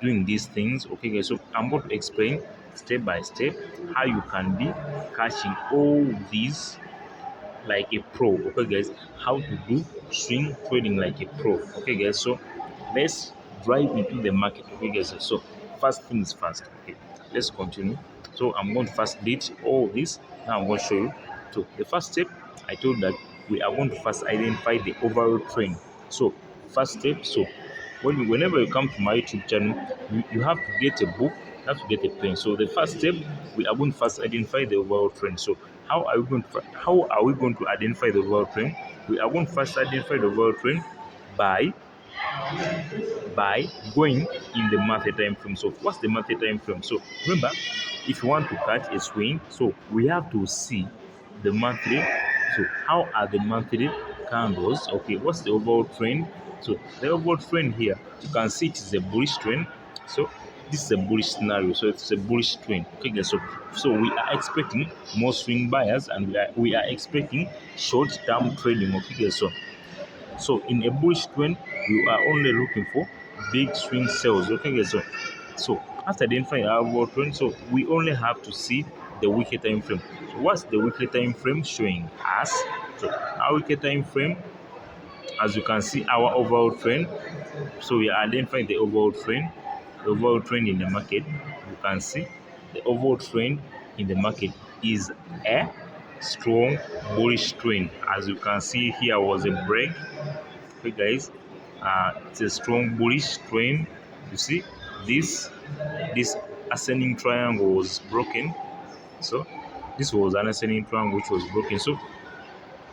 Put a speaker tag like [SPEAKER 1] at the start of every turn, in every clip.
[SPEAKER 1] doing these things. Okay guys, so I'm going to explain step by step how you can be catching all these like a pro. Okay guys, how to do swing trading like a pro. Okay guys, so let's drive into the market. Okay guys, so first things first. Okay, let's continue. So I'm going to first delete all this. Now I'm going to show you. So the first step, I told that we are going to first identify the overall trend. So first step, so whenever you come to my YouTube channel, you have to get a book, you have to get a pen. So the first step, we are going to first identify the overall trend. So how are we going to identify the overall trend? We are going to first identify the overall trend by going in the monthly time frame. So what's the monthly time frame? So remember, if you want to catch a swing, so we have to see the monthly. So how are the monthly candles? Okay, what's the overall trend? So the overall trend here, you can see it is a bullish trend. So this is a bullish scenario, so it's a bullish trend. Okay guys, so we are expecting more swing buyers, and we are expecting short-term trading. Okay guys, so in a bullish trend, we are only looking for big swing sales. Okay guys, so after identifying our overall trend, so we only have to see the weekly time frame. So what's the weekly time frame showing us? So our weekly time frame, as you can see, our overall trend. So we are identifying the overall trend in the market. You can see the overall trend in the market is a strong bullish trend. As you can see, here was a break. Okay guys, it's a strong bullish trend. You see this ascending triangle was broken. So this was an ascending triangle which was broken.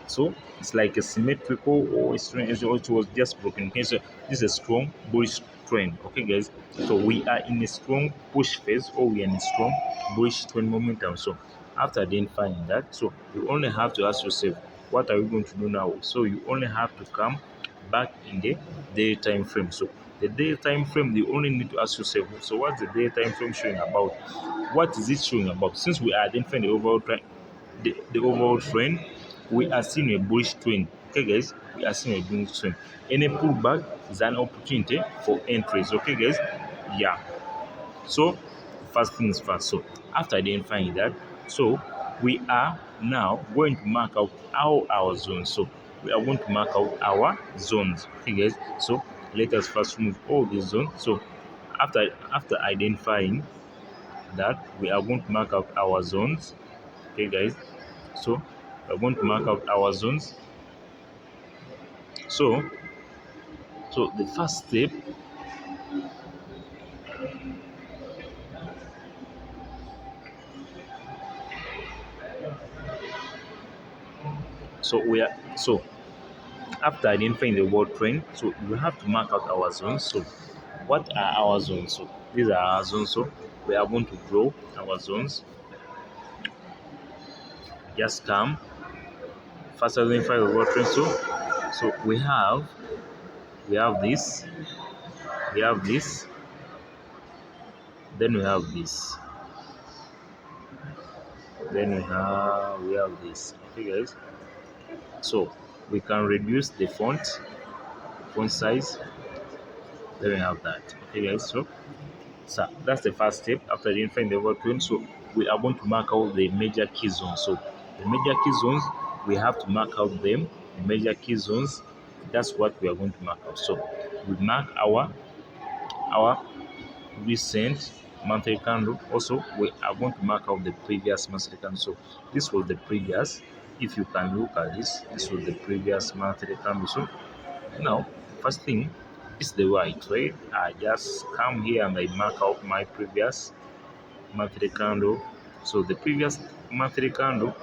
[SPEAKER 1] So it's like a symmetrical, or it was just broken. Okay, so this is a strong bullish trend. Okay guys, so we are in a strong push phase, or we are in a strong bullish trend momentum. So after identifying that, so you only have to ask yourself, what are we going to do now? So you only have to come back in the daily time frame. So the daily time frame, you only need to ask yourself, so what's the daily time frame showing about? What is it showing about? Since we are identifying the overall trend, the overall trend, we are seeing a bullish trend. Okay guys, we are seeing a bullish trend. Any pullback is an opportunity for entries. Okay guys, yeah. So first things first. So after identifying that, so we are now going to mark out our zones. So we are going to mark out our zones. Okay guys, so let us first remove all these zones. So after identifying that, we are going to mark out our zones. Okay guys, so we're going to mark out our zones. So the first step, so after identifying the world trend, so we have to mark out our zones. So what are our zones? So these are our zones. So we are going to draw our zones. Just come first identify the world trend. So we have this, then we have this, then we have this. Okay guys, so we can reduce the font size. Then we have that. Okay guys, so that's the first step. After identifying the overall trend, so we are going to mark out the major key zones. So the major key zones, we have to mark out them. The major key zones, that's what we are going to mark out. So we mark our recent monthly candle. Also, we are going to mark out the previous monthly candle. So this was the previous. If you can look at this was the previous monthly candle. So now, first thing is the way I trade. I just come here and I mark out my previous monthly candle. So the previous monthly candle,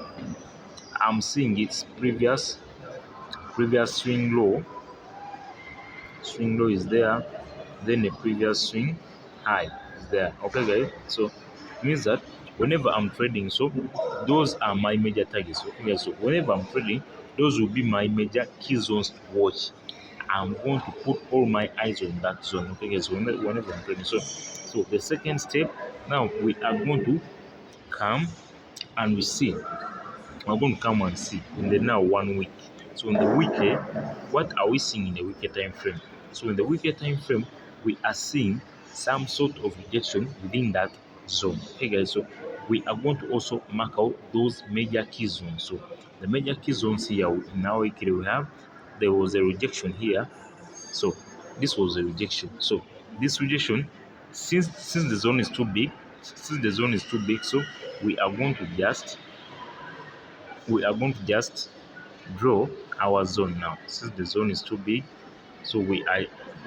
[SPEAKER 1] I'm seeing its previous swing low. Swing low is there, then the previous swing high is there. Okay guys, so means that whenever I'm trading, so those are my major targets. Okay guys, so whenever I'm trading, those will be my major key zones to watch. I'm going to put all my eyes on that zone. Okay guys, whenever I'm trading. So the second step, now we are going to come and we see. We're going to come and see in the now 1 week. So in the weekly, what are we seeing in the weekly time frame? So in the weekly time frame, we are seeing some sort of rejection within that zone. Okay, guys, so we are going to also mark out those major key zones. So the major key zones here in our equity, we have there was a rejection here. So this was a rejection. So this rejection, since the zone is too big, so we are going to just draw our zone now. Since the zone is too big, so we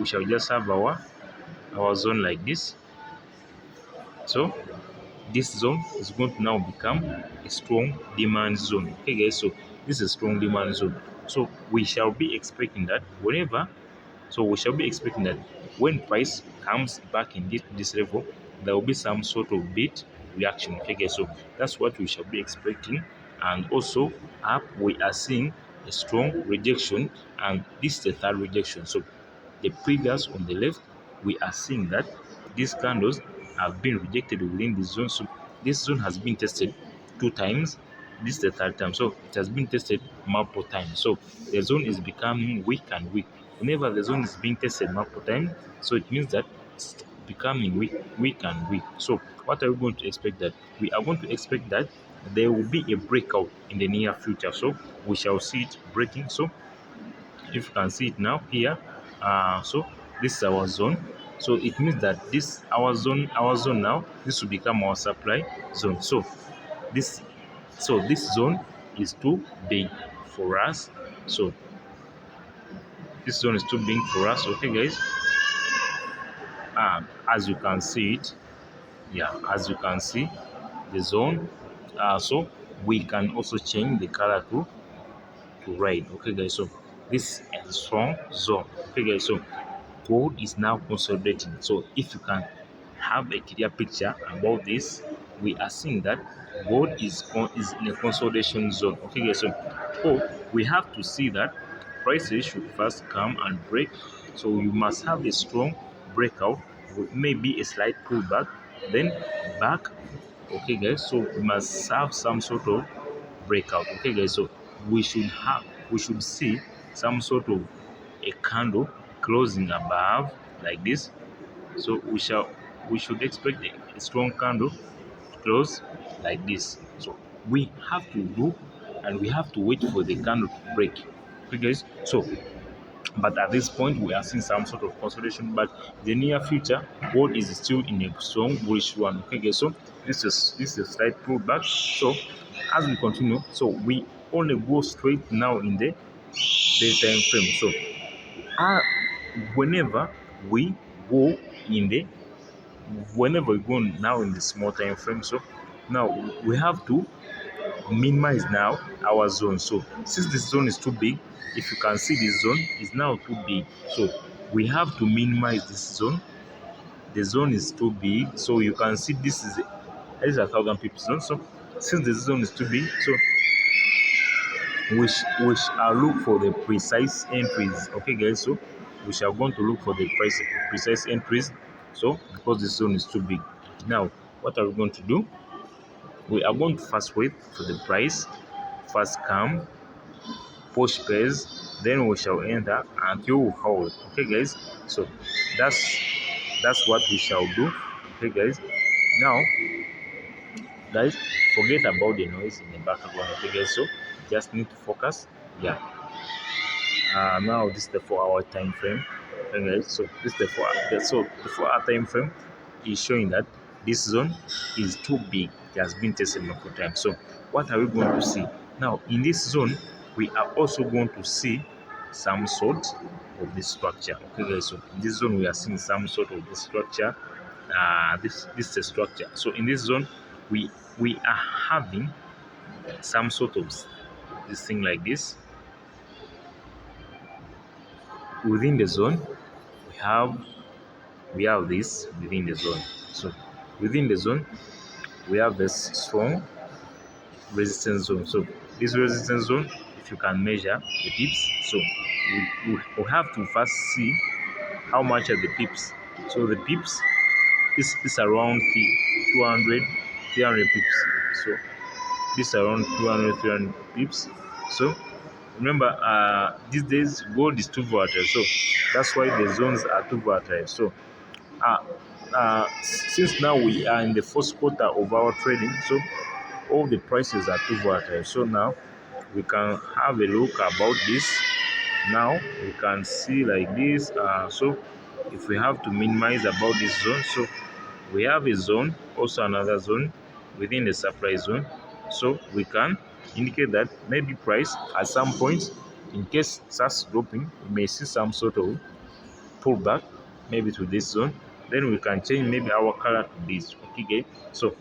[SPEAKER 1] shall just have our zone like this. So this zone is going to now become a strong demand zone. Okay, guys, so this is a strong demand zone. So we shall be expecting that when price comes back in this level, there will be some sort of bit reaction. Okay, guys, so that's what we shall be expecting. And also up, we are seeing a strong rejection, and this is the third rejection. So the previous on the left, we are seeing that these candles have been rejected within the zone. So this zone has been tested 2 times. This is the third time. So it has been tested multiple times. So the zone is becoming weak and weak. Whenever the zone is being tested multiple times, so it means that it's becoming weak and weak. So what are we going to expect? That we are going to expect that there will be a breakout in the near future. So we shall see it breaking. So if you can see it now here, so this is our zone. So it means that this our zone now, this will become our supply zone. So this zone is too big for us. So this zone is too big for us. Okay, guys, as you can see it, as you can see the zone, so we can also change the color to red. Okay, guys, so this is a strong zone. Okay, guys, so gold is now consolidating. So if you can have a clear picture about this, we are seeing that gold is in a consolidation zone. Okay, guys, so we have to see that prices should first come and break. So you must have a strong breakout with maybe a slight pullback, then back. Okay, guys, so we must have some sort of breakout. Okay, guys, so we should see some sort of a candle closing above like this. So we should expect a strong candle to close like this. So we have to do, and we have to wait for the candle to break. Okay, guys, so but at this point we are seeing some sort of consolidation, but the near future gold is still in a strong bullish one. Okay, guys, so this is a slight pullback. So as we continue, so we only go straight now in the daytime frame. So uh, whenever we go in the whenever we go now in the small time frame, so now we have to minimize now our zone. So since this zone is too big, if you can see this zone is now too big, so we have to minimize this zone. The zone is too big, so you can see this is a 1,000 pips zone. So since the zone is too big, so we shall look for the precise entries. Okay, guys, so we shall going to look for the precise entries. So because this zone is too big, now what are we going to do? We are going to first wait for the price first come, push pairs, then we shall enter until we hold. Okay, guys, so that's what we shall do. Okay, guys, now guys, forget about the noise in the background. Okay, guys, so just need to focus. Yeah, now this is the 4 hour time frame. Okay, guys, so this is the 4 hour time frame is showing that this zone is too big. It has been tested multiple times. So what are we going to see now in this zone? We are also going to see some sort of this structure. Okay, guys, so in this zone we are seeing some sort of this structure. This is a structure. So in this zone we are having some sort of this thing like this. Within the zone we have this within the zone. So within the zone we have this strong resistance zone. So this resistance zone, if you can measure the pips, so we have to first see how much are the pips. So the pips is around 200 300 pips. So this around 200 300 pips. So remember, these days gold is too volatile, so that's why the zones are too volatile. So since now we are in the first quarter of our trading, so all the prices are too volatile. So now we can have a look about this. Now we can see like this. So if we have to minimize about this zone, so we have a zone, also another zone within the supply zone. So we can indicate that maybe price at some point, in case it starts dropping, we may see some sort of pullback, maybe to this zone. Then we can change maybe our color to this. Okay, so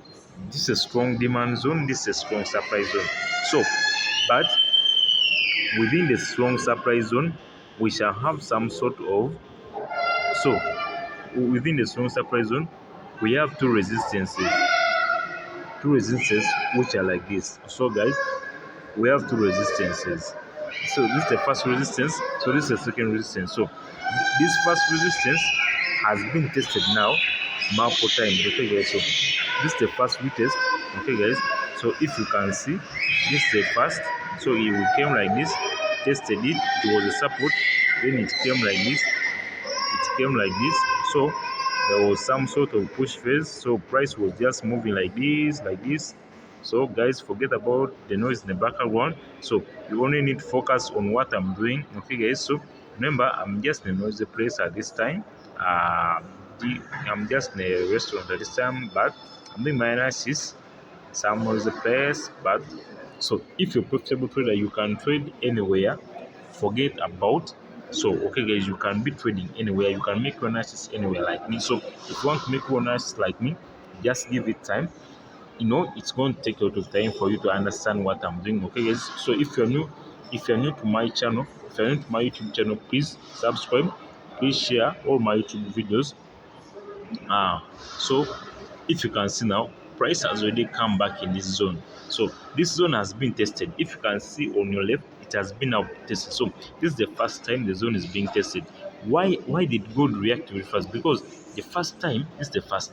[SPEAKER 1] this is a strong demand zone, this is a strong supply zone. So, but within the strong supply zone, we shall have some sort of, so within the strong supply zone, we have two resistances which are like this. So guys, we have two resistances. So this is the first resistance, so this is the second resistance. So this first resistance has been tested now multiple times. Okay guys, so this is the first retest. Okay guys, so if you can see, this is the first. So it came like this, tested it, it was a support, then it came like this, so there was some sort of push phase, so price was just moving like this. So guys, forget about the noise in the background, so you only need to focus on what I'm doing. Okay guys, so remember, I'm just in a noisy place at this time. I'm just in a restaurant at this time, but I'm doing my analysis. Some noisy place, but so if you're a profitable trader, you can trade anywhere. Forget about, so okay guys, you can be trading anywhere, you can make your analysis anywhere like me. So if you want to make your analysis like me, just give it time. It's going to take a lot of time for you to understand what I'm doing. Okay guys, so if you're new to my channel, if you're new to my YouTube channel, please subscribe, please share all my YouTube videos. So if you can see now, price has already come back in this zone. So this zone has been tested. If you can see on your left, it has been now tested. So this is the first time the zone is being tested. Why did gold react to it first? Because the first time, this is the first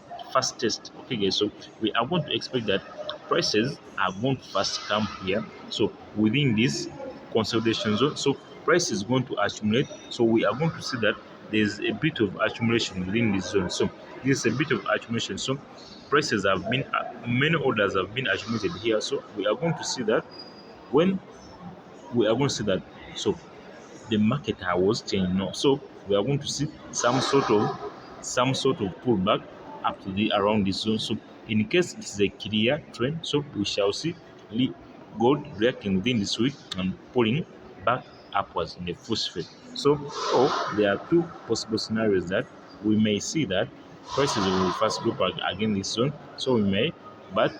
[SPEAKER 1] test. Okay guys, so we are going to expect that prices are going to first come here. So within this consolidation zone, so price is going to accumulate. So we are going to see that there's a bit of accumulation within this zone. So this is a bit of accumulation. So prices have been, many orders have been accumulated here. So we are going to see that when we are going to see that, so the market was changing now. So we are going to see some sort of pullback up to the around this zone. So in case it is a clear trend, so we shall see gold reacting within this week and pulling back upwards in the first phase. So there are two possible scenarios that we may see that prices will first go back again this zone. So we may, but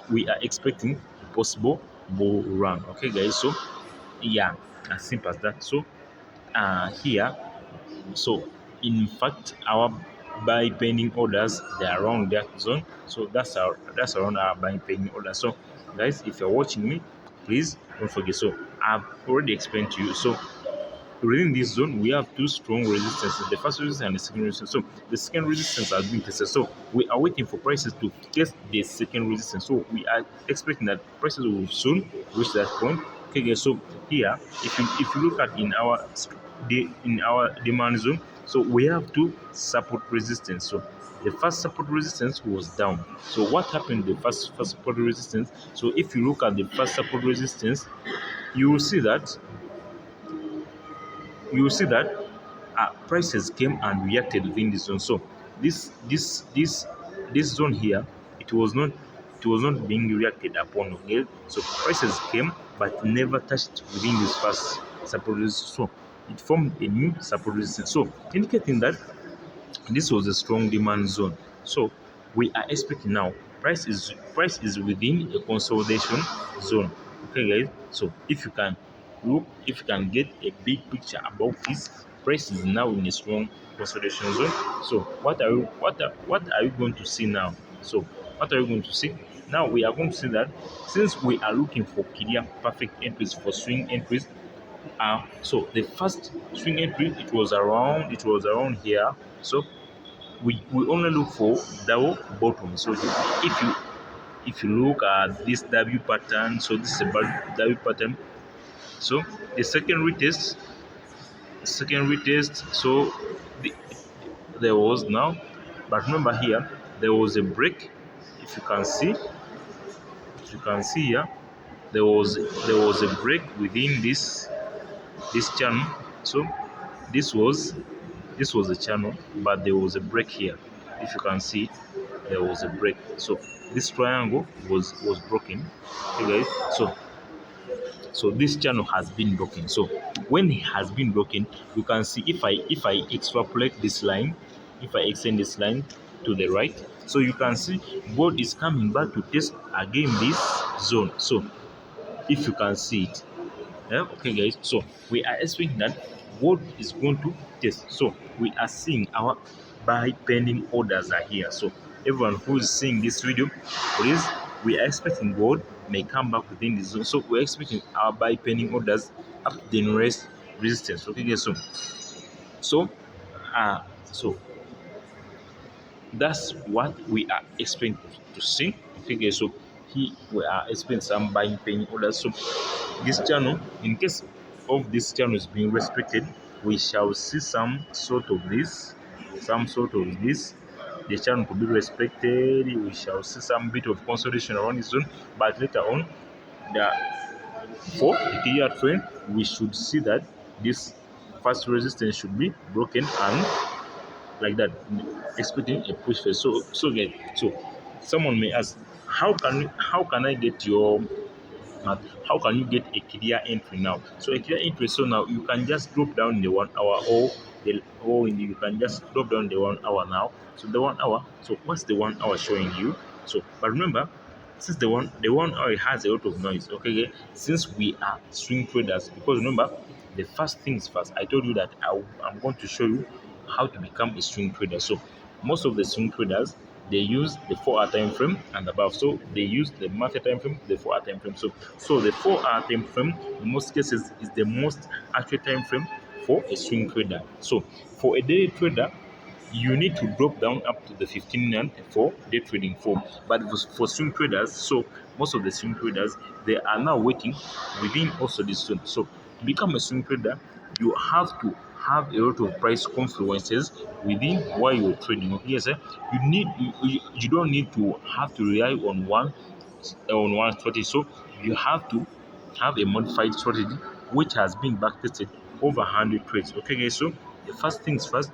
[SPEAKER 1] we are expecting a possible bull run. Okay guys, so yeah, as simple as that. So here, so in fact, our buy pending orders, they are around that zone. So that's around our buy pending orders. So guys, if you're watching me, please don't forget. So I've already explained to you. So within this zone, we have two strong resistances, the first resistance and the second resistance. So the second resistance has been tested. So we are waiting for prices to test the second resistance. So we are expecting that prices will soon reach that point. Okay, guys. So here, if you look at in our demand zone, so we have two support resistance. So the first support resistance was down. So what happened to the first support resistance? So if you look at the first support resistance, you will see that prices came and reacted within this zone. So this zone here, it was not being reacted upon. Okay, so prices came but never touched within this first support resistance. So it formed a new support resistance. So indicating that this was a strong demand zone. So we are expecting now price is within a consolidation zone. Okay guys, so if you can get a big picture about this, price is now in a strong consolidation zone. So what are you going to see now? So what are you going to see now? We are going to see that since we are looking for clear perfect entries, for swing entries, so the first swing entry, it was around here. So we only look for double bottom. So if you look at this W pattern, so this is a W pattern. So the second retest, so there was now, but remember here there was a break. If you can see, here there was a break within this channel. So this was the channel, but there was a break here. If you can see, there was a break. So this triangle was broken. Okay, guys. So this channel has been broken. So when it has been broken, you can see if I extrapolate this line, if I extend this line to the right, so you can see gold is coming back to test again this zone. So if you can see it, yeah, okay guys, so we are expecting that gold is going to test. So we are seeing our buy pending orders are here. So everyone who is seeing this video, please, we are expecting gold may come back within this zone. So we're expecting our buy pending orders up to the nearest resistance. Okay guys, so uh so that's what we are expecting to see. Okay guys, so here we are expecting some buying pending orders. So this channel, in case of this channel is being respected, we shall see some sort of this, the channel to be respected. We shall see some bit of consolidation around this zone, but later on, the for the clear trend, we should see that this first resistance should be broken, and like that, expecting a push first. So someone may ask, how can I get your but how can you get a clear entry now? So a clear entry, so now you can just drop down the 1 hour, you can just drop down the 1 hour now. So the 1 hour, so what's the 1 hour showing you? So but remember, since the 1 hour has a lot of noise, okay, since we are swing traders, because remember, the first things first, I told you that I'm going to show you how to become a swing trader. So most of the swing traders, they use the 4 hour time frame and above. So they use the monthly time frame, the 4 hour time frame. So the 4 hour time frame in most cases is the most accurate time frame for a swing trader. So for a day trader, you need to drop down up to the 15 rand for day trading for. But for swing traders, so most of the swing traders, they are now waiting within also this zone. So to become a swing trader, you have to have a lot of price confluences within while you're trading. Okay, yes, sir. You don't need to have to rely on one strategy. So you have to have a modified strategy which has been backtested over 100 trades. Okay, guys. So the first things first,